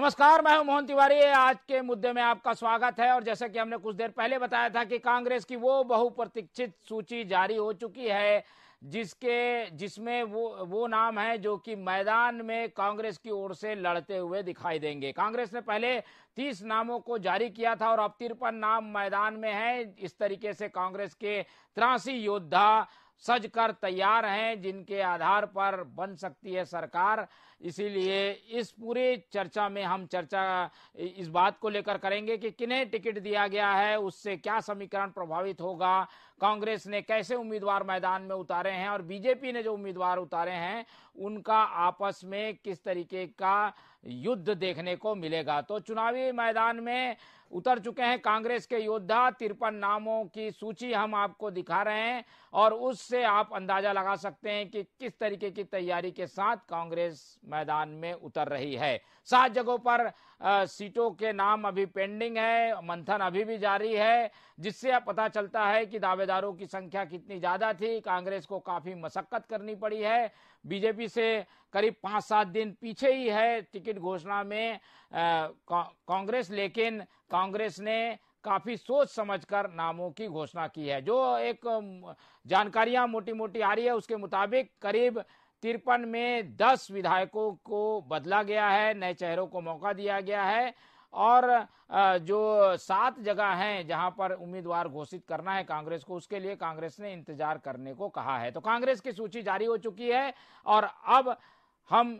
नमस्कार, मैं हूं मोहन तिवारी। आज के मुद्दे में आपका स्वागत है। और जैसा कि हमने कुछ देर पहले बताया था कि कांग्रेस की वो बहुप्रतीक्षित सूची जारी हो चुकी है जिसमें वो नाम है जो कि मैदान में कांग्रेस की ओर से लड़ते हुए दिखाई देंगे। कांग्रेस ने पहले 30 नामों को जारी किया था और अब 53 नाम मैदान में हैं। इस तरीके से कांग्रेस के 83 योद्धा सज कर तैयार हैं जिनके आधार पर बन सकती है सरकार। इसीलिए इस पूरी चर्चा में हम चर्चा इस बात को लेकर करेंगे कि किन्हें टिकट दिया गया है, उससे क्या समीकरण प्रभावित होगा, कांग्रेस ने कैसे उम्मीदवार मैदान में उतारे हैं और बीजेपी ने जो उम्मीदवार उतारे हैं उनका आपस में किस तरीके का युद्ध देखने को मिलेगा। तो चुनावी मैदान में उतर चुके हैं कांग्रेस के योद्धा। 53 नामों की सूची हम आपको दिखा रहे हैं और उससे आप अंदाजा लगा सकते हैं कि किस तरीके की तैयारी के साथ कांग्रेस मैदान में उतर रही है। 7 जगहों पर सीटों के नाम अभी पेंडिंग है, मंथन अभी भी जारी है, जिससे अब पता चलता है कि दावेदारों की संख्या कितनी ज्यादा थी। कांग्रेस को काफी मशक्कत करनी पड़ी है। बीजेपी से करीब 5-7 दिन पीछे ही है टिकट घोषणा में कांग्रेस, लेकिन कांग्रेस ने काफी सोच समझकर नामों की घोषणा की है। जो एक जानकारियां मोटी मोटी आ रही है उसके मुताबिक करीब 53 में 10 विधायकों को बदला गया है, नए चेहरों को मौका दिया गया है और जो 7 जगह हैं जहां पर उम्मीदवार घोषित करना है कांग्रेस को, उसके लिए कांग्रेस ने इंतजार करने को कहा है। तो कांग्रेस की सूची जारी हो चुकी है और अब हम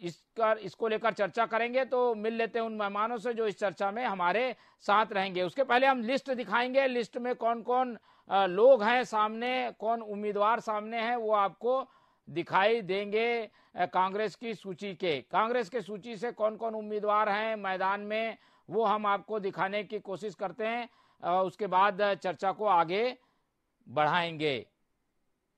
इसको लेकर चर्चा करेंगे। तो मिल लेते हैं उन मेहमानों से जो इस चर्चा में हमारे साथ रहेंगे। उसके पहले हम लिस्ट दिखाएंगे। लिस्ट में कौन कौन लोग हैं सामने, कौन उम्मीदवार सामने हैं, वो आपको दिखाई देंगे कांग्रेस की सूची के। कांग्रेस के सूची से कौन कौन उम्मीदवार हैं मैदान में वो हम आपको दिखाने की कोशिश करते हैं। उसके बाद चर्चा को आगे बढ़ाएंगे।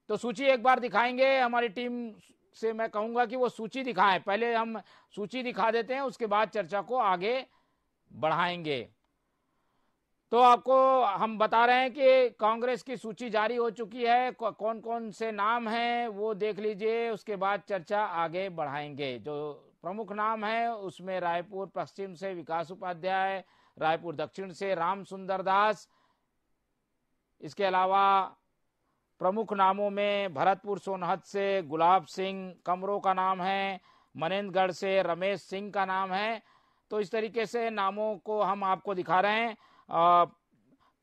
तो सूची एक बार दिखाएंगे। हमारी टीम से मैं कहूंगा कि वो सूची दिखाएं। पहले हम सूची दिखा देते हैं, उसके बाद चर्चा को आगे बढ़ाएंगे। तो आपको हम बता रहे हैं कि कांग्रेस की सूची जारी हो चुकी है। कौन कौन से नाम हैं वो देख लीजिए, उसके बाद चर्चा आगे बढ़ाएंगे। जो प्रमुख नाम है उसमें रायपुर पश्चिम से विकास उपाध्याय, रायपुर दक्षिण से राम सुंदर दास, इसके अलावा प्रमुख नामों में भरतपुर सोनहत से गुलाब सिंह कमरों का नाम है, मनेंद्रगढ़ से रमेश सिंह का नाम है। तो इस तरीके से नामों को हम आपको दिखा रहे हैं।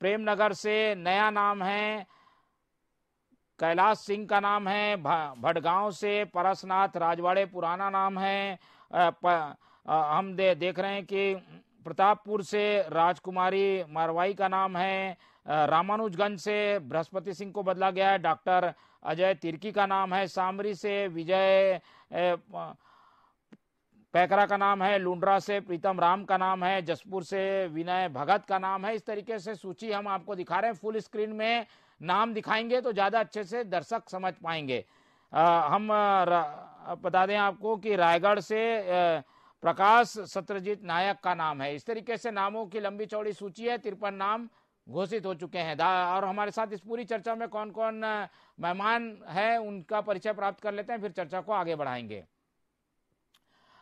प्रेमनगर से नया नाम है, कैलाश सिंह का नाम है। भटगांव से परसनाथ राजवाड़े पुराना नाम है। हम देख रहे हैं कि प्रतापपुर से राजकुमारी मारवाई का नाम है। रामानुजगंज से बृहस्पति सिंह को बदला गया है, डॉक्टर अजय तिर्की का नाम है। सामरी से विजय पैकरा का नाम है। लुंड्रा से प्रीतम राम का नाम है। जसपुर से विनय भगत का नाम है। इस तरीके से सूची हम आपको दिखा रहे हैं। फुल स्क्रीन में नाम दिखाएंगे तो ज्यादा अच्छे से दर्शक समझ पाएंगे। हम बता दें आपको कि रायगढ़ से प्रकाश सत्यजीत नायक का नाम है। इस तरीके से नामों की लंबी चौड़ी सूची है। 53 नाम घोषित हो चुके हैं। और हमारे साथ इस पूरी चर्चा में कौन कौन मेहमान है उनका परिचय प्राप्त कर लेते हैं, फिर चर्चा को आगे बढ़ाएंगे।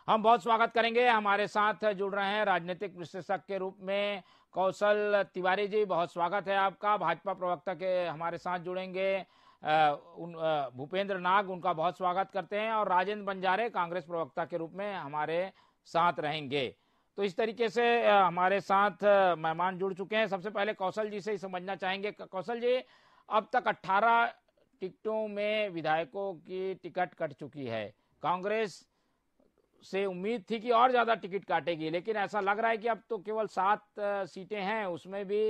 हम बहुत स्वागत करेंगे। हमारे साथ जुड़ रहे हैं राजनीतिक विश्लेषक के रूप में कौशल तिवारी जी, बहुत स्वागत है आपका। भाजपा प्रवक्ता के हमारे साथ जुड़ेंगे भूपेंद्र नाग, उनका बहुत स्वागत करते हैं। और राजेंद्र बंजारे कांग्रेस प्रवक्ता के रूप में हमारे साथ रहेंगे। तो इस तरीके से हमारे साथ मेहमान जुड़ चुके हैं। सबसे पहले कौशल जी से ही समझना चाहेंगे। कौशल जी, अब तक 18 टिकटों में विधायकों की टिकट कट चुकी है। कांग्रेस से उम्मीद थी कि और ज्यादा टिकट काटेगी, लेकिन ऐसा लग रहा है कि अब तो केवल 7 सीटें हैं, उसमें भी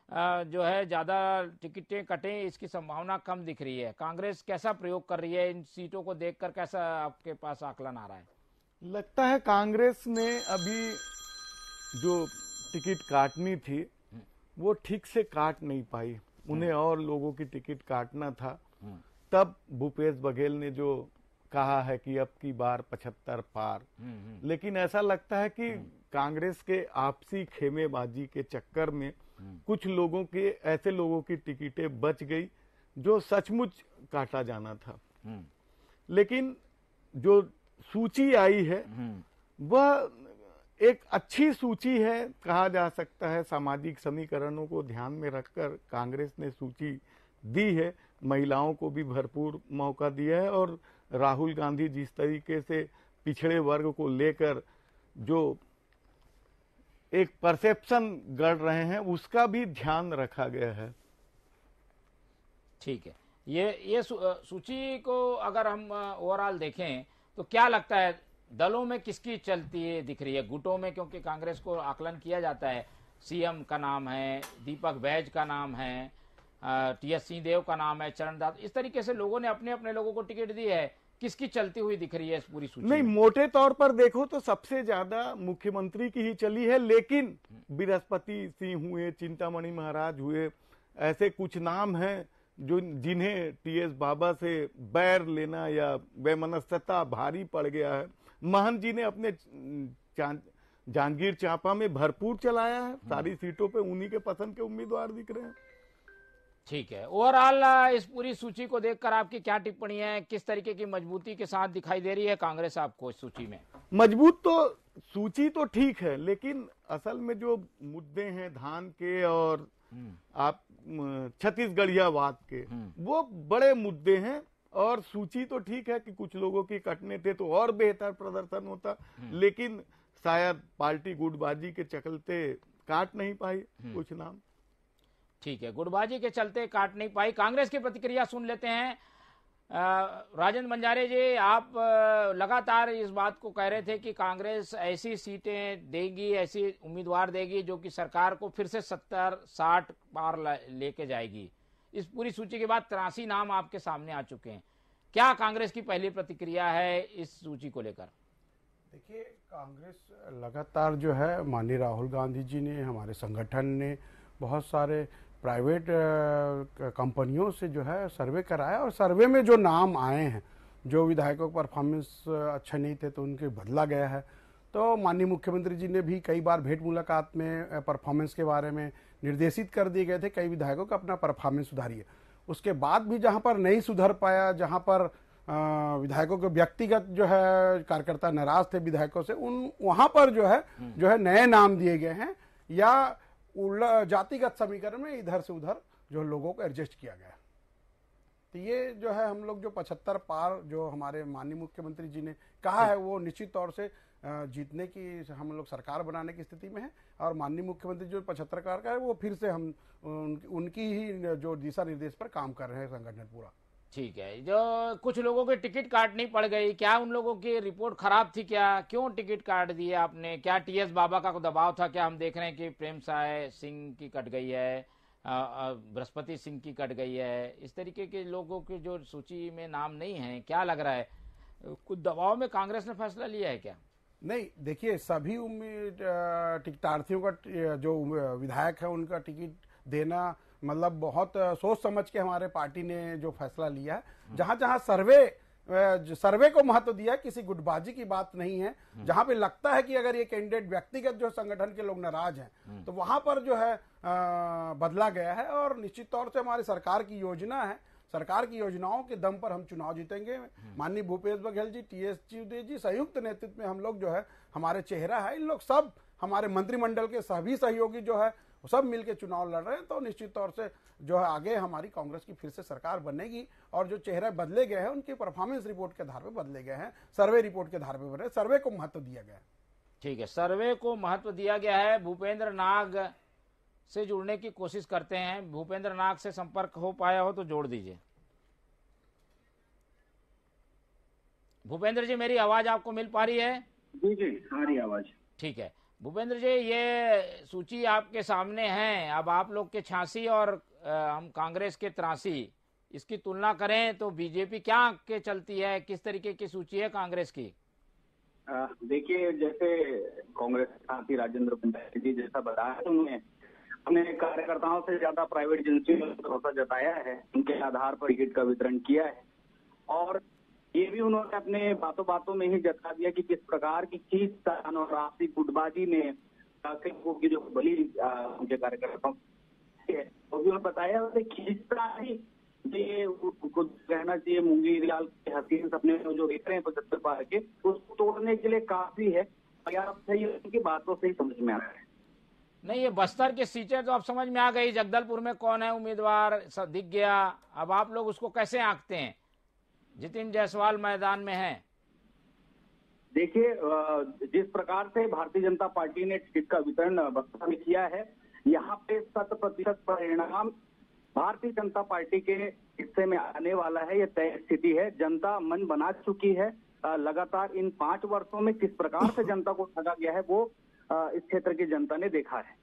जो है ज्यादा टिकटें कटें इसकी संभावना कम दिख रही है। कांग्रेस कैसा प्रयोग कर रही है इन सीटों को देखकर, कैसा आपके पास आकलन आ रहा है? लगता है कांग्रेस ने अभी जो टिकट काटनी थी वो ठीक से काट नहीं पाई। उन्हें और लोगों की टिकट काटना था। तब भूपेश बघेल ने जो कहा है कि अब की बार 75 पार, लेकिन ऐसा लगता है कि कांग्रेस के आपसी खेमेबाजी के चक्कर में कुछ लोगों के, ऐसे लोगों की टिकटें बच गई जो सचमुच काटा जाना था। लेकिन जो सूची आई है वह एक अच्छी सूची है कहा जा सकता है। सामाजिक समीकरणों को ध्यान में रखकर कांग्रेस ने सूची दी है, महिलाओं को भी भरपूर मौका दिया है और राहुल गांधी जिस तरीके से पिछड़े वर्ग को लेकर जो एक परसेप्शन गढ़ रहे हैं उसका भी ध्यान रखा गया है। ठीक है, ये सूची को अगर हम ओवरऑल देखें तो क्या लगता है दलों में किसकी चलती है दिख रही है? गुटों में, क्योंकि कांग्रेस को आकलन किया जाता है, सीएम का नाम है, दीपक बैज का नाम है, टीएस सिंहदेव का नाम है, चरणदास, इस तरीके से लोगों ने अपने अपने लोगों को टिकट दी है। किसकी चलती हुई दिख रही है इस पूरी सूची नहीं, में? मोटे तौर पर देखो तो सबसे ज्यादा मुख्यमंत्री की ही चली है, लेकिन बृहस्पति सिंह हुए, चिंतामणि महाराज हुए, ऐसे कुछ नाम हैं जो जिन्हें टीएस बाबा से बैर लेना या वैमनस्यता भारी पड़ गया है। महंत जी ने अपने जांजगीर चांपा में भरपूर चलाया है, सारी सीटों पे उन्हीं के पसंद के उम्मीदवार दिख रहे हैं। ठीक है, ओवरऑल इस पूरी सूची को देखकर आपकी क्या टिप्पणी है? किस तरीके की मजबूती के साथ दिखाई दे रही है कांग्रेस आपको इस सूची में? मजबूत तो सूची तो ठीक है, लेकिन असल में जो मुद्दे हैं धान के और आप छत्तीसगढ़ियावाद के, वो बड़े मुद्दे हैं। और सूची तो ठीक है कि कुछ लोगों की कटने थे तो और बेहतर प्रदर्शन होता, लेकिन शायद पार्टी गुटबाजी के चलते काट नहीं पाई कुछ नाम। ठीक है, गुटबाजी के चलते काट नहीं पाई। कांग्रेस की प्रतिक्रिया सुन लेते हैं। राजेंद्र बंजारे जी, आप लगातार इस बात को कह रहे थे कि कांग्रेस ऐसी सीटें देगी, ऐसी उम्मीदवार देगी जो कि सरकार को फिर से 70-60 पार लेके जाएगी। इस पूरी सूची के बाद 83 नाम आपके सामने आ चुके हैं। क्या कांग्रेस की पहली प्रतिक्रिया है इस सूची को लेकर? देखिए, कांग्रेस लगातार जो है माननीय राहुल गांधी जी ने, हमारे संगठन ने बहुत सारे प्राइवेट कंपनियों से जो है सर्वे कराया और सर्वे में जो नाम आए हैं, जो विधायकों का परफॉर्मेंस अच्छे नहीं थे तो उनके बदला गया है। तो माननीय मुख्यमंत्री जी ने भी कई बार भेंट मुलाकात में परफॉर्मेंस के बारे में निर्देशित कर दिए गए थे कई विधायकों का अपना परफॉर्मेंस सुधारिए। उसके बाद भी जहां पर नहीं सुधर पाया, जहां पर विधायकों के व्यक्तिगत जो है कार्यकर्ता नाराज थे विधायकों से, वहां पर जो है नए नाम दिए गए हैं या जातिगत समीकरण में इधर से उधर जो लोगों को एडजस्ट किया गया। तो ये जो है हम लोग जो 75 पार जो हमारे माननीय मुख्यमंत्री जी ने कहा है, वो निश्चित तौर से जीतने की हम लोग सरकार बनाने की स्थिति में है। और माननीय मुख्यमंत्री जो 75 का है, वो फिर से हम उनकी ही जो दिशा निर्देश पर काम कर रहे हैं संगठन पूरा। ठीक है, जो कुछ लोगों के टिकट काटनी पड़ गई, क्या उन लोगों की रिपोर्ट खराब थी? क्या, क्यों टिकट काट दिए आपने? क्या टीएस बाबा का दबाव था? क्या हम देख रहे हैं कि प्रेम साय सिंह की कट गई है, बृहस्पति सिंह की कट गई है, इस तरीके के लोगों की जो सूची में नाम नहीं है, क्या लग रहा है कुछ दबाव में कांग्रेस ने फैसला लिया है क्या? नहीं, देखिए, सभी टिकटार्थियों का जो विधायक है उनका टिकट देना मतलब बहुत सोच समझ के हमारे पार्टी ने जो फैसला लिया है। जहां जहां सर्वे को महत्व दिया है, किसी गुटबाजी की बात नहीं है। जहां पे लगता है कि अगर ये कैंडिडेट व्यक्तिगत जो संगठन के लोग नाराज हैं तो वहां पर जो है बदला गया है। और निश्चित तौर से हमारी सरकार की योजना है, सरकार की योजनाओं के दम पर हम चुनाव जीतेंगे। माननीय भूपेश बघेल जी, टीएस सिंहदेव जी संयुक्त नेतृत्व में हम लोग जो है, हमारे चेहरा है, इन लोग सब हमारे मंत्रिमंडल के सभी सहयोगी जो है सब मिलकर चुनाव लड़ रहे हैं। तो निश्चित तौर से जो है आगे हमारी कांग्रेस की फिर से सरकार बनेगी। और जो चेहरे बदले गए हैं उनकी परफॉर्मेंस रिपोर्ट के आधार पर बदले गए हैं, सर्वे रिपोर्ट के आधार पर बने, सर्वे को महत्व दिया गया है। ठीक है, सर्वे को महत्व दिया गया है। भूपेंद्र नाग से जुड़ने की कोशिश करते हैं। भूपेंद्र नाग से संपर्क हो पाया हो तो जोड़ दीजिए। भूपेंद्र जी, मेरी आवाज आपको मिल पा रही है? जी जी, आ रही आवाज। ठीक है भूपेंद्र जी, ये सूची आपके सामने है। अब आप लोग के 86 और हम कांग्रेस के 83, इसकी तुलना करें तो बीजेपी क्या के चलती है? किस तरीके की सूची है कांग्रेस की? देखिए, जैसे कांग्रेस साथी राजेंद्र बंजारे जी जैसा बताया, उन्होंने अपने कार्यकर्ताओं से ज्यादा प्राइवेट एजेंसियों में भरोसा जताया है, उनके आधार पर टिकट का वितरण किया है। और ये भी उन्होंने अपने बातों बातों में ही जता दिया कि किस प्रकार की खींचतान और आपसी गुटबाजी में लोगों की जो बली उनके कार्यकर्ताओं वो भी बताया, खींचतान ही ये कुछ कहना चाहिए मूंगी लाल के हसीन सपने जो देख रहे हैं 75 पार के, उसको तोड़ने के लिए काफी है। प्रयास है, ये उनकी बातों से ही समझ में आ रहा है। नहीं, ये बस्तर की सीटें तो अब समझ में आ गई, जगदलपुर में कौन है उम्मीदवार सब दिख गया। अब आप लोग उसको कैसे आंकते हैं? जितिन जायसवाल मैदान में है। देखिए, जिस प्रकार से भारतीय जनता पार्टी ने टिकट का वितरण बस्तर में किया है, यहाँ पे 100% परिणाम भारतीय जनता पार्टी के हिस्से में आने वाला है। ये तय स्थिति है, जनता मन बना चुकी है। लगातार इन 5 वर्षों में किस प्रकार से जनता को ठगा गया है, वो इस क्षेत्र की जनता ने देखा है।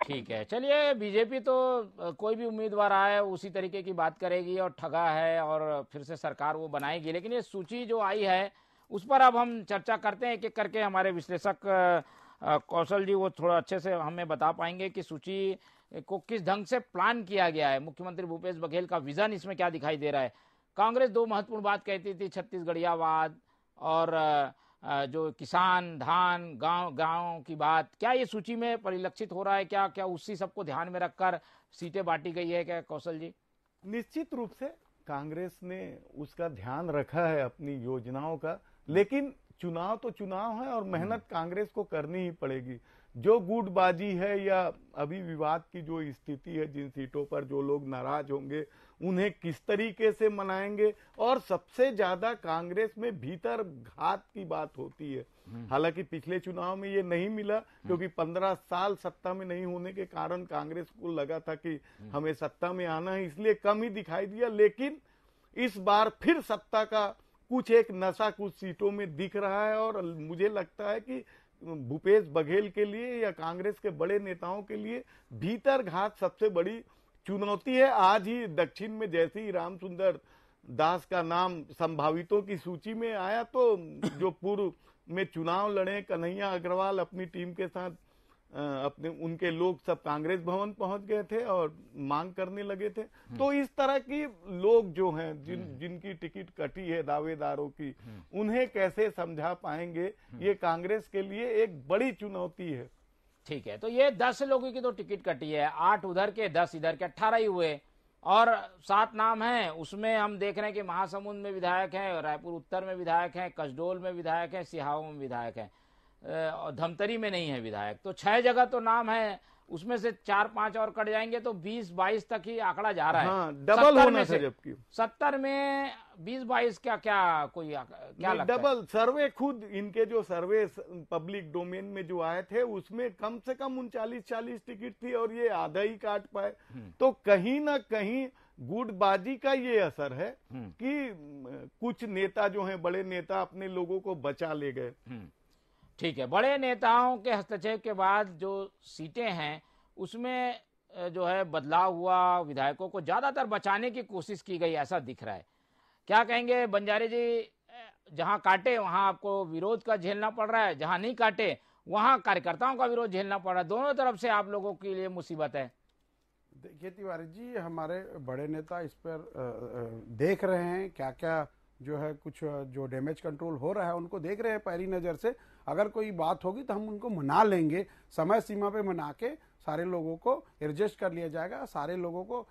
ठीक है, चलिए, बीजेपी तो कोई भी उम्मीदवार आए उसी तरीके की बात करेगी और ठगा है और फिर से सरकार वो बनाएगी। लेकिन ये सूची जो आई है उस पर अब हम चर्चा करते हैं, एक एक करके हमारे विश्लेषक कौशल जी वो थोड़ा अच्छे से हमें बता पाएंगे कि सूची को किस ढंग से प्लान किया गया है। मुख्यमंत्री भूपेश बघेल का विजन इसमें क्या दिखाई दे रहा है। कांग्रेस 2 महत्वपूर्ण बात कहती थी, छत्तीसगढ़ियावाद और जो किसान धान गांव की बात, क्या ये सूची में परिलक्षित हो रहा है? क्या क्या उसी सबको ध्यान में रखकर सीटें बांटी गई है क्या कौशल जी? निश्चित रूप से कांग्रेस ने उसका ध्यान रखा है अपनी योजनाओं का, लेकिन चुनाव तो चुनाव है और मेहनत कांग्रेस को करनी ही पड़ेगी। जो गुटबाजी है या अभी विवाद की जो स्थिति है, जिन सीटों पर जो लोग नाराज होंगे उन्हें किस तरीके से मनाएंगे, और सबसे ज्यादा कांग्रेस में भीतर घात की बात होती है। हालांकि पिछले चुनाव में ये नहीं मिला, क्योंकि 15 साल सत्ता में नहीं होने के कारण कांग्रेस को लगा था कि हमें सत्ता में आना है, इसलिए कम ही दिखाई दिया। लेकिन इस बार फिर सत्ता का कुछ एक नशा कुछ सीटों में दिख रहा है, और मुझे लगता है कि भूपेश बघेल के लिए या कांग्रेस के बड़े नेताओं के लिए भीतर घात सबसे बड़ी चुनौती है। आज ही दक्षिण में जैसे ही रामसुंदर दास का नाम संभावितों की सूची में आया, तो जो पूर्व में चुनाव लड़े कन्हैया अग्रवाल अपनी टीम के साथ अपने उनके लोग सब कांग्रेस भवन पहुंच गए थे और मांग करने लगे थे। तो इस तरह की लोग जो हैं जिनकी टिकट कटी है दावेदारों की, उन्हें कैसे समझा पाएंगे, ये कांग्रेस के लिए एक बड़ी चुनौती है। ठीक है, तो ये 10 लोगों की तो टिकट कटी है, 8 उधर के 10 इधर के, 18 ही हुए और 7 नाम हैं। उसमें हम देख रहे हैं कि महासमुंद में विधायक हैं, रायपुर उत्तर में विधायक हैं, कसडोल में विधायक हैं, सिहावा में विधायक हैं, धमतरी में नहीं है विधायक। तो 6 जगह तो नाम है, उसमें से 4-5 और कट जाएंगे तो 20-22 तक ही आंकड़ा जा रहा है। हाँ, डबल होना था, जबकि 70 में 20-22 क्या कोई क्या लगता है? डबल सर्वे, खुद इनके जो सर्वे पब्लिक डोमेन में जो आए थे उसमें कम से कम 39-40 टिकट थी और ये आधा ही काट पाए। तो कहीं ना कहीं गुटबाजी का ये असर है कि कुछ नेता जो हैं, बड़े नेता, अपने लोगों को बचा ले गए। ठीक है, बड़े नेताओं के हस्तक्षेप के बाद जो सीटें हैं उसमें जो है बदलाव हुआ, विधायकों को ज्यादातर बचाने की कोशिश की गई ऐसा दिख रहा है। क्या कहेंगे बंजारे जी? जहां काटे वहां आपको विरोध का झेलना पड़ रहा है, जहां नहीं काटे वहां कार्यकर्ताओं का विरोध झेलना पड़ रहा है। दोनों तरफ से आप लोगों के लिए मुसीबत है। देखिए तिवारी जी, हमारे बड़े नेता इस पर देख रहे हैं क्या क्या जो है, कुछ जो डैमेज कंट्रोल हो रहा है उनको देख रहे हैं पैरी नजर से। अगर कोई बात होगी तो हम उनको मना लेंगे, समय सीमा पे मना के सारे लोगों को एडजस्ट कर लिया जाएगा। सारे लोगों को,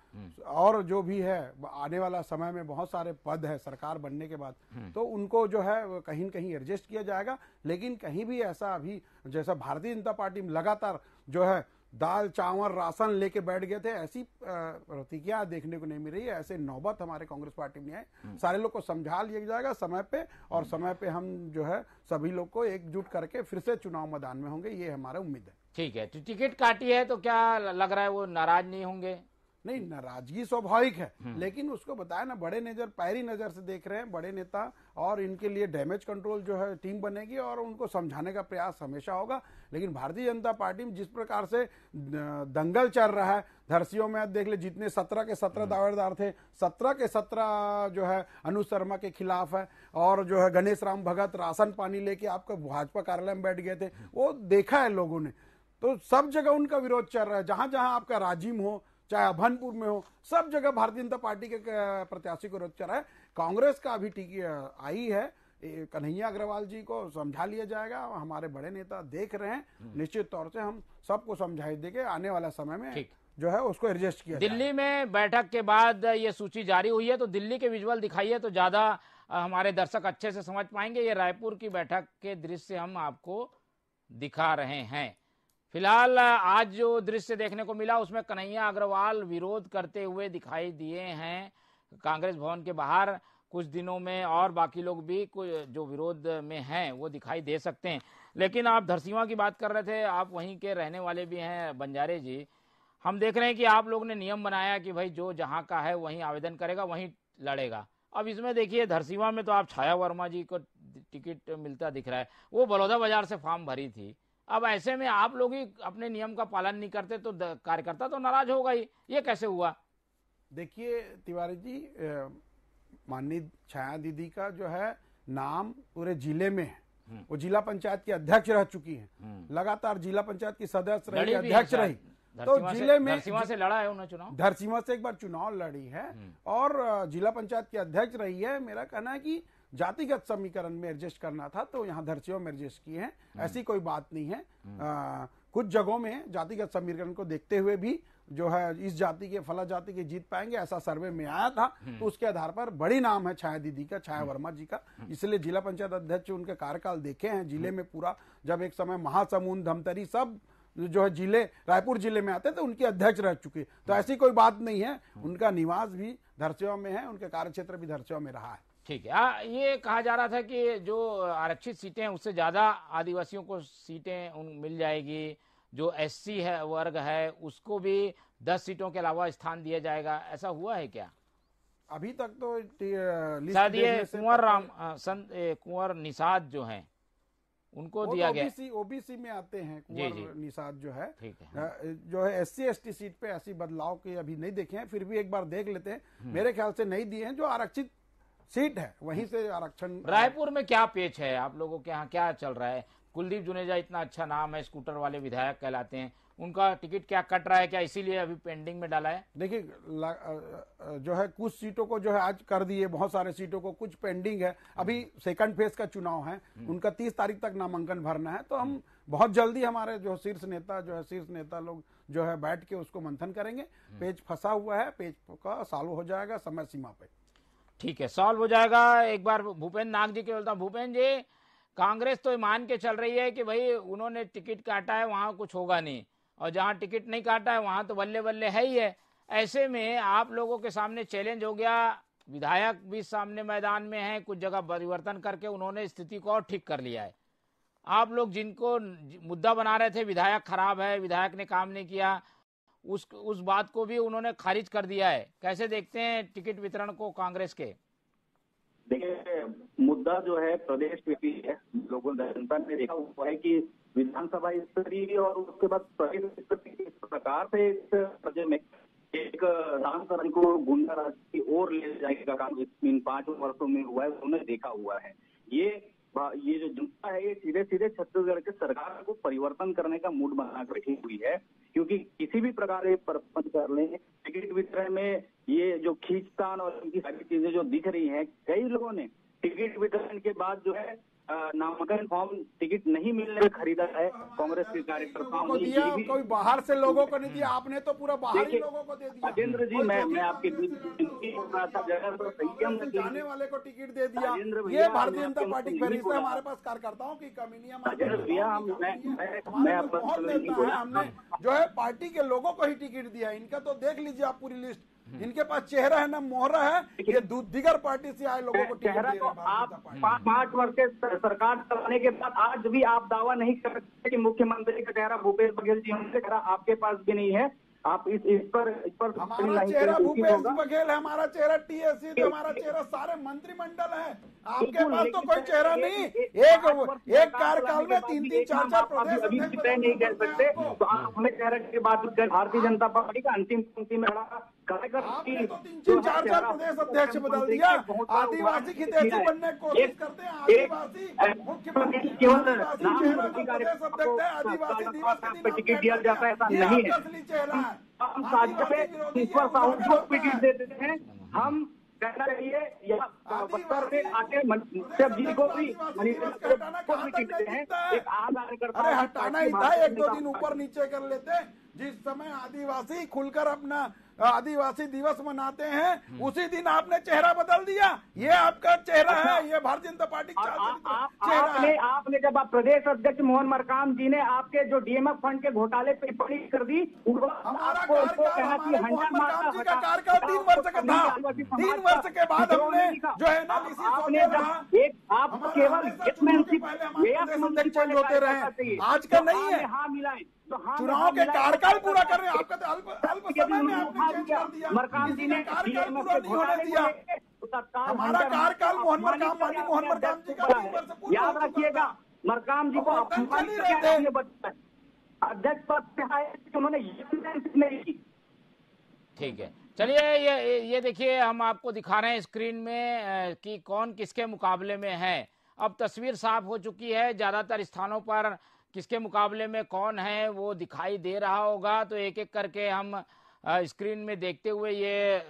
और जो भी है आने वाला समय में बहुत सारे पद है सरकार बनने के बाद, तो उनको जो है कहीं न कहीं एडजस्ट किया जाएगा। लेकिन कहीं भी ऐसा अभी जैसा भारतीय जनता पार्टी में लगातार जो है दाल चावल राशन लेके बैठ गए थे, ऐसी प्रतिक्रिया देखने को नहीं मिल रही है। ऐसे नौबत हमारे कांग्रेस पार्टी में है। सारे लोग को समझा लिया जाएगा समय पे, और समय पे हम जो है सभी लोग को एकजुट करके फिर से चुनाव मैदान में होंगे, ये हमारा उम्मीद है। ठीक है, तो टिकट काटी है तो क्या लग रहा है वो नाराज नहीं होंगे? नहीं, नाराजगी स्वाभाविक है, लेकिन उसको बताया ना, बड़े नजर पैरी नजर से देख रहे हैं बड़े नेता, और इनके लिए डैमेज कंट्रोल जो है टीम बनेगी और उनको समझाने का प्रयास हमेशा होगा। लेकिन भारतीय जनता पार्टी में जिस प्रकार से दंगल चल रहा है, धरसियों में आप देख ले, जितने 17 के 17 दावेदार थे, 17 के 17 जो है अनुज शर्मा के खिलाफ है, और जो है गणेश राम भगत राशन पानी लेके आपका भाजपा कार्यालय में बैठ गए थे, वो देखा है लोगों ने। तो सब जगह उनका विरोध चल रहा है, जहां जहां आपका राजिम हो, चाहे अभनपुर में हो, सब जगह भारतीय जनता पार्टी के प्रत्याशी को विरोध चल रहा है। कांग्रेस का अभी टिकट आई है, कन्हैया अग्रवाल जी को समझा लिया जाएगा। हमारे बड़े नेता देख रहे हैं, निश्चित तौर से हम सबको समझाई देंगे, आने वाला समय में जो है उसको एडजस्ट किया। दिल्ली में बैठक के बाद ये सूची जारी हुई है, तो दिल्ली के विजुअल दिखाइए तो ज्यादा हमारे दर्शक अच्छे से समझ पाएंगे। ये रायपुर की बैठक के दृश्य हम आपको दिखा रहे हैं। फिलहाल आज जो दृश्य देखने को मिला उसमें कन्हैया अग्रवाल विरोध करते हुए दिखाई दिए हैं कांग्रेस भवन के बाहर। कुछ दिनों में और बाकी लोग भी जो विरोध में हैं वो दिखाई दे सकते हैं। लेकिन आप धरसींवा की बात कर रहे थे, आप वहीं के रहने वाले भी हैं बंजारे जी। हम देख रहे हैं कि आप लोग ने नियम बनाया कि भाई जो जहां का है वहीं आवेदन करेगा, वहीं लड़ेगा। अब इसमें देखिए धरसींवा में तो आप छाया वर्मा जी को टिकट मिलता दिख रहा है, वो बलौदा बाजार से फॉर्म भरी थी। अब ऐसे में आप लोग ही अपने नियम का पालन नहीं करते तो कार्यकर्ता तो नाराज होगा ही। ये कैसे हुआ? देखिए तिवारी जी, माननीय छाया दीदी का जो है नाम पूरे जिले में है। वो जिला पंचायत की अध्यक्ष रह चुकी हैं, लगातार जिला पंचायत की सदस्य रही, अध्यक्ष रही। तो जिले में धरसींवा से लड़ा है उन्होंने चुनाव, धरसींवा से एक बार चुनाव लड़ी है और जिला पंचायत की अध्यक्ष रही है। मेरा कहना है कि जातिगत समीकरण में एडजस्ट करना था तो यहाँ धरसींवा में एडजस्ट किए हैं, ऐसी कोई बात नहीं है। कुछ जगहों में जातिगत समीकरण को देखते हुए भी जो है इस जाति के फला जाति के जीत पाएंगे ऐसा सर्वे में आया था, तो उसके आधार पर बड़ी नाम है छाया दीदी का, छाया वर्मा जी का। इसलिए जिला पंचायत अध्यक्ष उनके कार्यकाल देखे हैं जिले में पूरा। जब एक समय महासमुंद, धमतरी सब जो है जिले रायपुर जिले में आते थे उनके अध्यक्ष रह चुके। तो ऐसी कोई बात नहीं है, उनका निवास भी धरसींवा में है, उनके कार्यक्षेत्र भी धरसींवा में रहा है। ठीक है। ये कहा जा रहा था कि जो आरक्षित सीटें हैं उससे ज्यादा आदिवासियों को सीटें मिल जाएगी, जो एससी है वर्ग है उसको भी 10 सीटों के अलावा स्थान दिया जाएगा। ऐसा हुआ है क्या? अभी तक तो शायद ये कुंवर निषाद जो हैं उनको दिया गया। ओबीसी में आते हैं कुंवर निषाद जो है, ठीक है। जो है एससी एसटी सीट पे ऐसी बदलाव के अभी नहीं देखे हैं, फिर भी एक बार देख लेते हैं। मेरे ख्याल से नहीं दिए हैं, जो आरक्षित सीट है वहीं से आरक्षण। रायपुर में क्या पेच है आप लोगों के यहाँ, क्या चल रहा है? कुलदीप जुनेजा इतना अच्छा नाम है, स्कूटर वाले विधायक कहलाते हैं, उनका टिकट क्या कट रहा है क्या, इसीलिए अभी पेंडिंग में डाला है? देखिए जो है कुछ सीटों को जो है आज कर दिए, बहुत सारे सीटों को, कुछ पेंडिंग है। अभी सेकंड फेज का चुनाव है, उनका 30 तारीख तक नामांकन भरना है। तो हम बहुत जल्दी हमारे जो शीर्ष नेता लोग जो है बैठ के उसको मंथन करेंगे। पेज फंसा हुआ है, पेज का सॉल्व हो जाएगा समय सीमा पे। ठीक है, सॉल्व हो जाएगा। एक बार भूपेंद्र नाग जी के बोलता हूँ। भूपेंद्र जी, कांग्रेस तो मान के चल रही है कि भाई उन्होंने टिकट काटा है वहां कुछ होगा नहीं, और जहां टिकट नहीं काटा है वहां तो बल्ले बल्ले है ही है। ऐसे में आप लोगों के सामने चैलेंज हो गया, विधायक भी सामने मैदान में हैं, कुछ जगह परिवर्तन करके उन्होंने स्थिति को और ठीक कर लिया है। आप लोग जिनको मुद्दा बना रहे थे विधायक खराब है, विधायक ने काम नहीं किया, उस बात को भी उन्होंने खारिज कर दिया है। कैसे देखते हैं टिकट वितरण को कांग्रेस के? देखिए, मुद्दा जो है प्रदेश व्यापी है। लोगों ने, जनता ने देखा हुआ है कि विधानसभा स्तरीय और उसके बाद प्रदेश स्तरीय इस प्रकार से इस राज्य में एक रामकरण को गुंडाराज की ओर ले जाने का काम इन 5 वर्षों में हुआ है, उन्होंने देखा हुआ है। ये जो जनता है ये सीधे सीधे छत्तीसगढ़ के सरकार को परिवर्तन करने का मूड बना बैठी हुई है, क्योंकि किसी भी प्रकार के परिवर्तन कर लें, टिकट वितरण में ये जो खींचतान और इनकी सारी चीजें जो दिख रही हैं, कई लोगों ने टिकट वितरण के बाद जो है नामांकन फॉर्म टिकट नहीं मिलने में खरीदा है। कांग्रेस के कार्यकर्ताओं ने दिया, कोई बाहर से लोगों को नहीं दिया, आपने तो पूरा बाहरी लोगों को दे दिया। राजेंद्र जी, मैं आपके जाने वाले को टिकट दे दिया। ये भारतीय जनता पार्टी की फहरिस्त है, हमारे पास कार्यकर्ताओं की कमी नहीं है। हमने जो है पार्टी के लोगों को ही टिकट दिया। इनका तो देख लीजिए आप पूरी लिस्ट, इनके पास चेहरा है ना मोहरा है, ये दिगर पार्टी से आए लोगों को टिकट दे रहे हैं। आप 5 वर्ष के सरकार चलाने के बाद आज भी आप दावा नहीं कर सकते कि मुख्यमंत्री का चेहरा भूपेश बघेल जी होंगे, चेहरा आपके पास भी नहीं है। आप इस पर हमारा चेहरा भूपेश बघेल है, हमारा चेहरा टीएससी, हमारा चेहरा सारे मंत्रिमंडल है। आपके पास तो कोई चेहरा नहीं। एक कार्यकाल में 3-3, 4-4 प्रदेश नहीं कह सकते, तो आप हमें चेहरा की बात कर। भारतीय जनता पार्टी का अंतिम पंक्ति में आपने तो 3-3, 4-4 प्रदेश अध्यक्ष बदल दिया। आदिवासी हितैषी बनने की कोशिश करते हैं। आदिवासी मुख्यमंत्री केवल आदिवासी दिवस पे टिकट दिया जाता है, ऐसा नहीं है। असली चेहरा है। हम राज्य में ईश्वर साहू को टिकट देते हैं। हम कहना चाहिए यहाँ बस्तर में आके मनसेब जी को भी टिकट देते हैं। एक आम कार्यकर्ता, अरे हटाना ही था, 1-2 दिन ऊपर नीचे कर लेते। जिस समय आदिवासी खुलकर अपना आदिवासी दिवस मनाते हैं, उसी दिन आपने चेहरा बदल दिया। ये आपका चेहरा है, ये भारतीय जनता पार्टी का चेहरा है। आपने जब आप प्रदेश अध्यक्ष मोहन मरकाम जी ने आपके जो डीएमएफ फंड के घोटाले पे टिप्पणी कर दी, हमारा कार्यकाल मोहन मरकाम जी का कार्यकाल 3 वर्ष का था। 3 वर्ष के बाद हमने जो है एनालिसिस आप केवल चेंज होते रहे, आज का नहीं है। हाँ मिलाए चुनाव के कार्यकाल पूरा कर रहे हैं, आपका तो अल्प समय में आपने चेंज कर दिया। मरकाम जी ने कार्यकाल पूरा नहीं होने दिया। हमारा कार्यकाल मोहन मरकाम जी का 3 वर्ष पूरा। याद रखिएगा, मरकाम जी को अध्यक्ष पद से आए, उन्होंने नहीं की। ठीक है, चलिए ये देखिए, हम आपको दिखा रहे हैं स्क्रीन में कि कौन किसके मुकाबले में है। अब तस्वीर साफ हो चुकी है, ज्यादातर स्थानों पर किसके मुकाबले में कौन है वो दिखाई दे रहा होगा। तो एक एक करके हम स्क्रीन में देखते हुए ये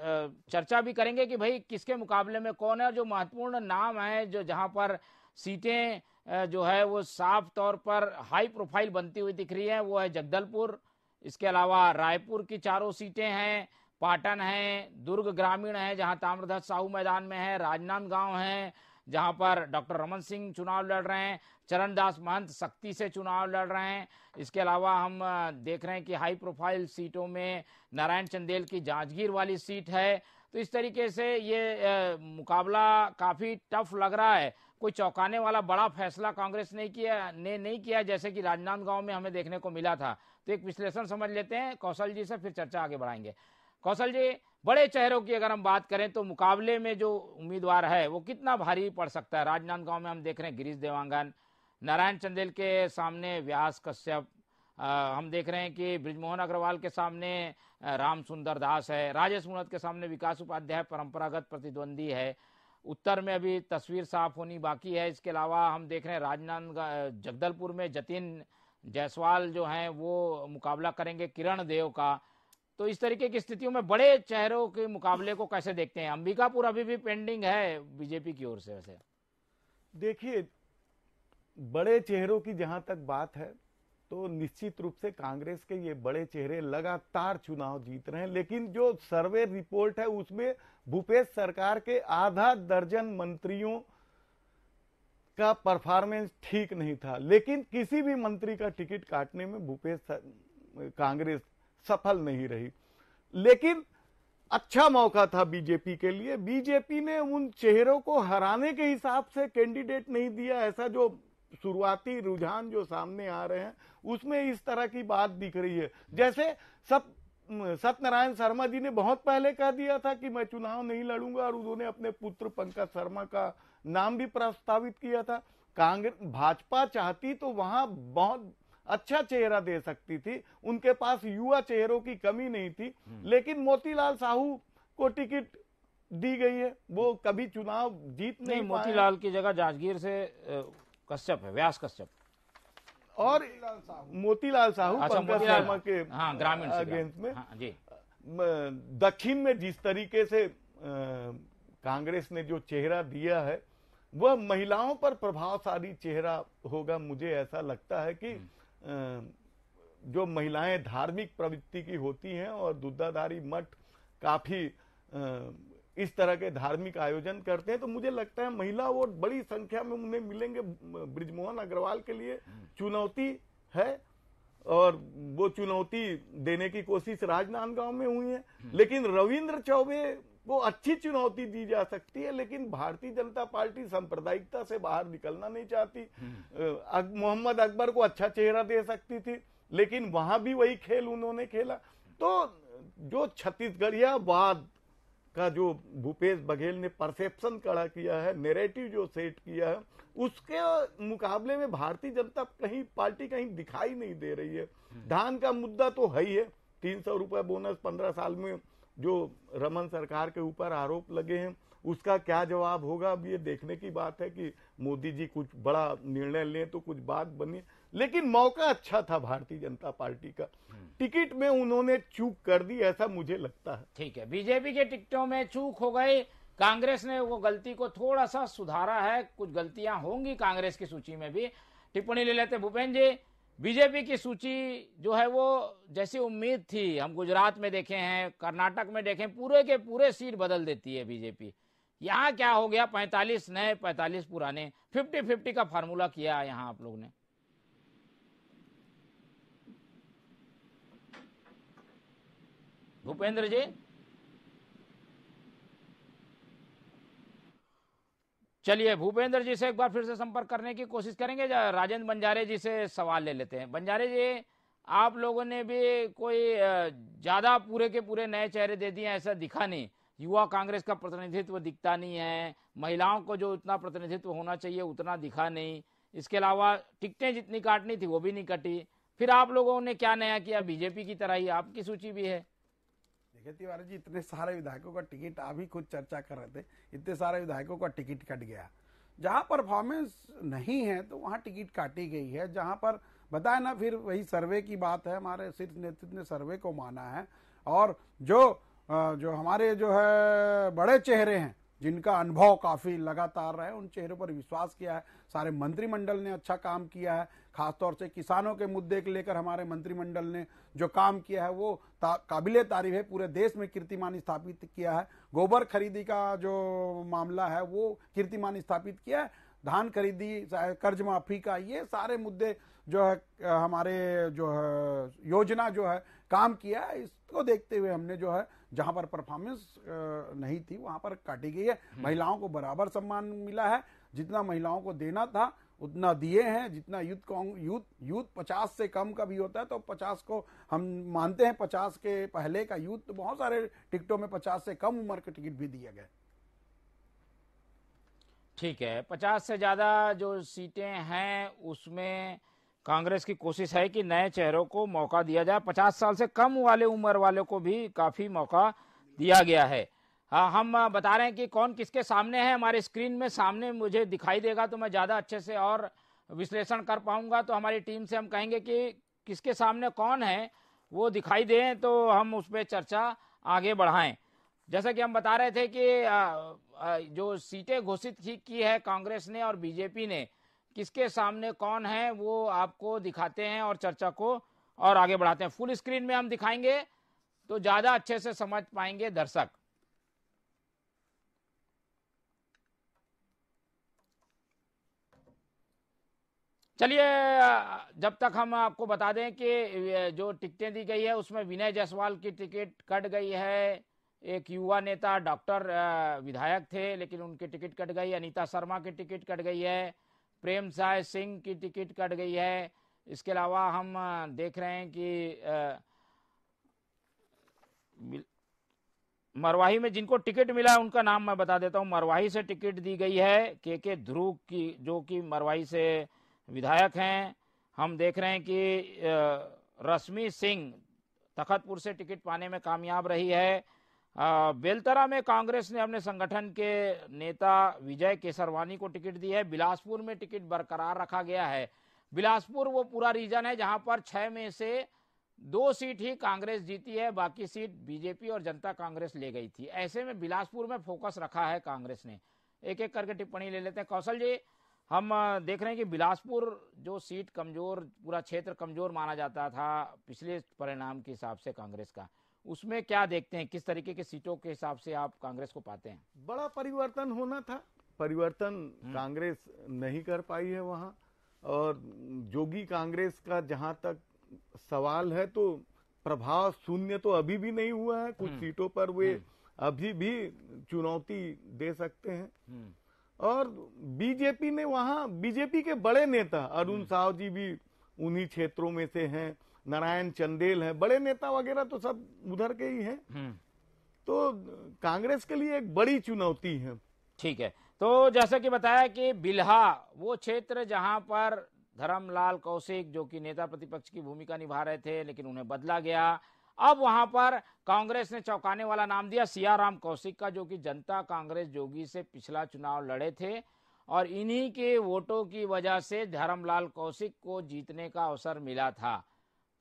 चर्चा भी करेंगे कि भाई किसके मुकाबले में कौन है। जो महत्वपूर्ण नाम है, जो जहां पर सीटें जो है वो साफ तौर पर हाई प्रोफाइल बनती हुई दिख रही है, वो है जगदलपुर। इसके अलावा रायपुर की 4 सीटें हैं, पाटन है, दुर्ग ग्रामीण है जहां ताम्रध्वज साहू मैदान में है, राजनांदगांव है जहां पर डॉक्टर रमन सिंह चुनाव लड़ रहे हैं, चरणदास महंत शक्ति से चुनाव लड़ रहे हैं। इसके अलावा हम देख रहे हैं कि हाई प्रोफाइल सीटों में नारायण चंदेल की जांजगीर वाली सीट है। तो इस तरीके से ये मुकाबला काफी टफ लग रहा है। कोई चौंकाने वाला बड़ा फैसला कांग्रेस नहीं किया जैसे कि राजनांदगांव में हमें देखने को मिला था। तो एक विश्लेषण समझ लेते हैं कौशल जी से, फिर चर्चा आगे बढ़ाएंगे। कौशल जी, बड़े चेहरों की अगर हम बात करें तो मुकाबले में जो उम्मीदवार है वो कितना भारी पड़ सकता है? राजनांदगांव में हम देख रहे हैं गिरीश देवांगन, नारायण चंदेल के सामने व्यास कश्यप, हम देख रहे हैं कि बृजमोहन अग्रवाल के सामने राम सुंदर दास है, राजेश मूणत के सामने विकास उपाध्याय परंपरागत प्रतिद्वंदी है। उत्तर में अभी तस्वीर साफ होनी बाकी है। इसके अलावा हम देख रहे हैं जगदलपुर में जतिन जायसवाल जो हैं वो मुकाबला करेंगे किरण देव का। तो इस तरीके की स्थितियों में बड़े चेहरों के मुकाबले को कैसे देखते हैं? अंबिकापुर अभी भी पेंडिंग है बीजेपी की ओर से। वैसे देखिए, बड़े चेहरों की जहां तक बात है तो निश्चित रूप से कांग्रेस के ये बड़े चेहरे लगातार चुनाव जीत रहे हैं, लेकिन जो सर्वे रिपोर्ट है उसमें भूपेश सरकार के आधा दर्जन मंत्रियों का परफॉर्मेंस ठीक नहीं था। लेकिन किसी भी मंत्री का टिकट काटने में कांग्रेस सफल नहीं रही। लेकिन अच्छा मौका था बीजेपी के लिए। बीजेपी ने उन चेहरों को हराने के हिसाब से कैंडिडेट नहीं दिया। ऐसा जो शुरुआती रुझान जो सामने आ रहे हैं उसमें इस तरह की बात दिख रही है। जैसे सत्यनारायण शर्मा जी ने बहुत पहले कह दिया था कि मैं चुनाव नहीं लड़ूंगा, और उन्होंने अपने पुत्र पंकज शर्मा का नाम भी प्रस्तावित किया था। भाजपा चाहती तो वहां बहुत अच्छा चेहरा दे सकती थी, उनके पास युवा चेहरों की कमी नहीं थी। लेकिन मोतीलाल साहू को टिकट दी गई है, वो कभी चुनाव जीत नहीं पाए। मोतीलाल की जगह जांजगीर से कश्यप है, व्यास कश्यप और मोतीलाल साहू पंकज शर्मा के ग्रामीण अगेंस्ट में। जी, दक्षिण में जिस तरीके से कांग्रेस ने जो चेहरा दिया है वह महिलाओं पर प्रभावशाली चेहरा होगा। मुझे ऐसा लगता है कि जो महिलाएं धार्मिक प्रवृत्ति की होती हैं और दुधाधारी मठ काफी इस तरह के धार्मिक आयोजन करते हैं, तो मुझे लगता है महिला वोट बड़ी संख्या में उन्हें मिलेंगे। बृजमोहन अग्रवाल के लिए चुनौती है और वो चुनौती देने की कोशिश राजनांदगांव में हुई है। लेकिन रविंद्र चौबे को अच्छी चुनौती दी जा सकती है, लेकिन भारतीय जनता पार्टी सांप्रदायिकता से बाहर निकलना नहीं चाहती। मोहम्मद अकबर को अच्छा चेहरा दे सकती थी, लेकिन वहां भी वही खेल उन्होंने खेला। तो जो छत्तीसगढ़िया वाद का जो भूपेश बघेल ने परसेप्शन खड़ा किया है, नैरेटिव जो सेट किया है, उसके मुकाबले में भारतीय जनता पार्टी कहीं दिखाई नहीं दे रही है। धान का मुद्दा तो है ही है, 300 रुपए बोनस 15 साल में जो रमन सरकार के ऊपर आरोप लगे हैं, उसका क्या जवाब होगा अब ये देखने की बात है कि मोदी जी कुछ बड़ा निर्णय लें तो कुछ बात बनी। लेकिन मौका अच्छा था भारतीय जनता पार्टी का, टिकट में उन्होंने चूक कर दी, ऐसा मुझे लगता है। ठीक है, बीजेपी के टिकटों में चूक हो गई, कांग्रेस ने वो गलती को थोड़ा सा सुधारा है। कुछ गलतियां होंगी कांग्रेस की सूची में भी। टिप्पणी ले लेते भूपेन जी, बीजेपी की सूची जो है वो जैसी उम्मीद थी, हम गुजरात में देखे हैं, कर्नाटक में देखें, पूरे के पूरे सीट बदल देती है बीजेपी। यहाँ क्या हो गया, 45 नए 45 पुराने, 50-50 का फार्मूला किया यहाँ आप लोग ने। भूपेंद्र जी, चलिए भूपेंद्र जी से एक बार फिर से संपर्क करने की कोशिश करेंगे। राजेंद्र बंजारे जी से सवाल ले लेते हैं। बंजारे जी, आप लोगों ने भी कोई ज्यादा पूरे के पूरे नए चेहरे दे दिए, ऐसा दिखा नहीं। युवा कांग्रेस का प्रतिनिधित्व दिखता नहीं है, महिलाओं को जो उतना प्रतिनिधित्व होना चाहिए उतना दिखा नहीं, इसके अलावा टिकटें जितनी काटनी थी वो भी नहीं कटी। फिर आप लोगों ने क्या नया किया? बीजेपी की तरह ही आपकी सूची भी है। देखिए तिवारी जी, इतने सारे विधायकों का टिकट, आप ही खुद चर्चा कर रहे थे, इतने सारे विधायकों का टिकट कट गया। जहां परफॉर्मेंस नहीं है तो वहां टिकट काटी गई है। जहां पर बताया ना, फिर वही सर्वे की बात है, हमारे शीर्ष नेतृत्व ने सर्वे को माना है। और जो हमारे जो है बड़े चेहरे हैं, जिनका अनुभव काफी लगातार रहा है, उन चेहरों पर विश्वास किया है। सारे मंत्रिमंडल ने अच्छा काम किया है, खासतौर से किसानों के मुद्दे को लेकर हमारे मंत्रिमंडल ने जो काम किया है वो काबिले तारीफ है। पूरे देश में कीर्तिमान स्थापित किया है। गोबर खरीदी का जो मामला है वो कीर्तिमान स्थापित किया है। धान खरीदी, कर्ज माफी का, ये सारे मुद्दे जो है हमारे जो है योजना जो है काम किया है। इसको देखते हुए हमने जो है जहां पर परफॉर्मेंस नहीं थी वहां पर काटी गई है। महिलाओं को बराबर सम्मान मिला है, जितना महिलाओं को देना था उतना दिए हैं। जितना यूथ 50 से कम का भी होता है तो 50 को हम मानते हैं, 50 के पहले का यूथ, तो बहुत सारे टिकटों में 50 से कम उम्र के टिकट भी दिए गए। ठीक है, 50 से ज्यादा जो सीटें हैं उसमें कांग्रेस की कोशिश है कि नए चेहरों को मौका दिया जाए। 50 साल से कम वाले उम्र वाले को भी काफी मौका दिया गया है। हाँ, हम बता रहे हैं कि कौन किसके सामने है। हमारे स्क्रीन में सामने मुझे दिखाई देगा तो मैं ज्यादा अच्छे से और विश्लेषण कर पाऊंगा। तो हमारी टीम से हम कहेंगे कि किसके सामने कौन है वो दिखाई दें तो हम उस पर चर्चा आगे बढ़ाएं। जैसा कि हम बता रहे थे कि जो सीटें घोषित की है कांग्रेस ने और बीजेपी ने, किसके सामने कौन है वो आपको दिखाते हैं और चर्चा को और आगे बढ़ाते हैं। फुल स्क्रीन में हम दिखाएंगे तो ज्यादा अच्छे से समझ पाएंगे दर्शक। चलिए, जब तक हम आपको बता दें कि जो टिकटें दी गई है उसमें विनय जायसवाल की टिकट कट गई है। एक युवा नेता डॉक्टर विधायक थे लेकिन उनकी टिकट कट गई। अनीता शर्मा की टिकट कट गई है। प्रेम साय सिंह की टिकट कट गई है। इसके अलावा हम देख रहे हैं कि मरवाही में जिनको टिकट मिला है उनका नाम मैं बता देता हूं। मरवाही से टिकट दी गई है के ध्रुव की, जो कि मरवाही से विधायक हैं। हम देख रहे हैं कि रश्मि सिंह तखतपुर से टिकट पाने में कामयाब रही है। बेलतरा में कांग्रेस ने अपने संगठन के नेता विजय केसरवानी को टिकट दी है। बिलासपुर में टिकट बरकरार रखा गया है। बिलासपुर वो पूरा रीजन है जहां पर 6 में से 2 सीट ही कांग्रेस जीती है, बाकी सीट बीजेपी और जनता कांग्रेस ले गई थी। ऐसे में बिलासपुर में फोकस रखा है कांग्रेस ने। एक एक करके टिप्पणी ले लेते हैं। कौशल जी, हम देख रहे हैं कि बिलासपुर जो सीट कमजोर, पूरा क्षेत्र कमजोर माना जाता था पिछले परिणाम के हिसाब से कांग्रेस का, उसमें क्या देखते हैं? किस तरीके के सीटों के हिसाब से आप कांग्रेस को पाते हैं? बड़ा परिवर्तन होना था, परिवर्तन कांग्रेस नहीं कर पाई है वहां। और जोगी कांग्रेस का जहां तक सवाल है तो प्रभाव शून्य तो अभी भी नहीं हुआ है। कुछ सीटों पर वे अभी भी चुनौती दे सकते हैं। और बीजेपी ने वहां, बीजेपी के बड़े नेता अरुण साव जी भी उन्हीं क्षेत्रों में से हैं, नारायण चंदेल हैं, बड़े नेता वगैरह तो सब उधर के ही हैं। तो कांग्रेस के लिए एक बड़ी चुनौती है। ठीक है, तो जैसा कि बताया कि बिल्हा वो क्षेत्र जहां पर धर्मलाल कौशिक जो कि नेता प्रतिपक्ष की भूमिका निभा रहे थे लेकिन उन्हें बदला गया, अब वहां पर कांग्रेस ने चौंकाने वाला नाम दिया सियाराम कौशिक का, जो कि जनता कांग्रेस जोगी से पिछला चुनाव लड़े थे और इन्हीं के वोटों की वजह से धर्मलाल कौशिक को जीतने का अवसर मिला था।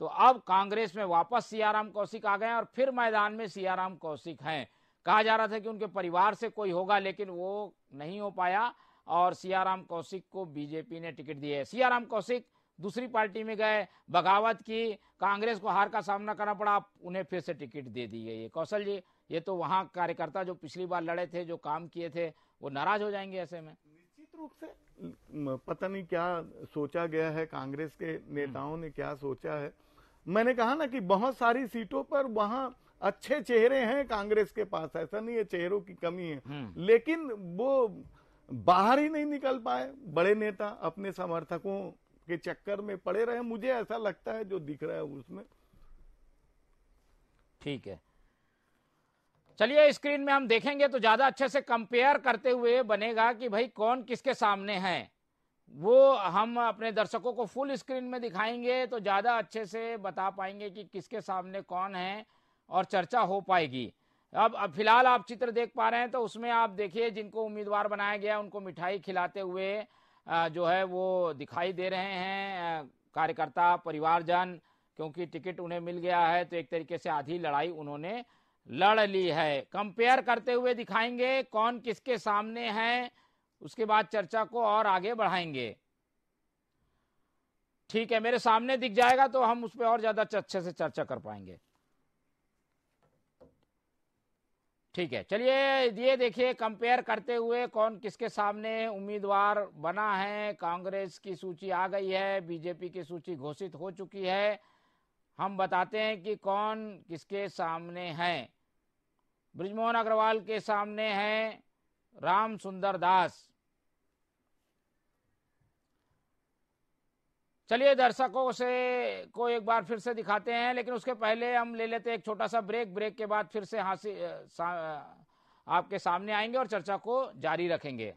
तो अब कांग्रेस में वापस सियाराम कौशिक आ गए और फिर मैदान में सियाराम कौशिक हैं। कहा जा रहा था कि उनके परिवार से कोई होगा लेकिन वो नहीं हो पाया और सियाराम कौशिक को बीजेपी ने टिकट दी है। सियाराम कौशिक दूसरी पार्टी में गए, बगावत की, कांग्रेस को हार का सामना करना पड़ा, उन्हें फिर से टिकट दे दी गई है। कौशल जी, ये तो वहां कार्यकर्ता जो पिछली बार लड़े थे, जो काम किए थे, वो नाराज हो जाएंगे ऐसे में। निश्चित रूप से पता नहीं क्या सोचा गया है, कांग्रेस के नेताओं ने क्या सोचा है। मैंने कहा ना कि बहुत सारी सीटों पर वहां अच्छे चेहरे हैं कांग्रेस के पास, ऐसा नहीं है चेहरों की कमी है, लेकिन वो बाहर ही नहीं निकल पाए। बड़े नेता अपने समर्थकों के चक्कर में पड़े रहे, मुझे ऐसा लगता है जो दिख रहा है उसमें। ठीक है, चलिए स्क्रीन में हम देखेंगे तो ज्यादा अच्छे से कंपेयर करते हुए बनेगा कि भाई कौन किसके सामने है। वो हम अपने दर्शकों को फुल स्क्रीन में दिखाएंगे तो ज्यादा अच्छे से बता पाएंगे कि किसके सामने कौन है और चर्चा हो पाएगी। अब फिलहाल आप चित्र देख पा रहे हैं, तो उसमें आप देखिए जिनको उम्मीदवार बनाया गया उनको मिठाई खिलाते हुए जो है वो दिखाई दे रहे हैं कार्यकर्ता, परिवारजन, क्योंकि टिकट उन्हें मिल गया है तो एक तरीके से आधी लड़ाई उन्होंने लड़ ली है। कंपेयर करते हुए दिखाएंगे कौन किसके सामने है, उसके बाद चर्चा को और आगे बढ़ाएंगे। ठीक है, मेरे सामने दिख जाएगा तो हम उस पर और ज्यादा अच्छे से चर्चा कर पाएंगे। ठीक है, चलिए ये देखिए कंपेयर करते हुए कौन किसके सामने उम्मीदवार बना है। कांग्रेस की सूची आ गई है, बीजेपी की सूची घोषित हो चुकी है। हम बताते हैं कि कौन किसके सामने है। बृजमोहन अग्रवाल के सामने है राम सुंदर दास। चलिए दर्शकों से को एक बार फिर से दिखाते हैं, लेकिन उसके पहले हम ले लेते हैं एक छोटा सा ब्रेक। ब्रेक के बाद फिर से आपके सामने आएंगे और चर्चा को जारी रखेंगे।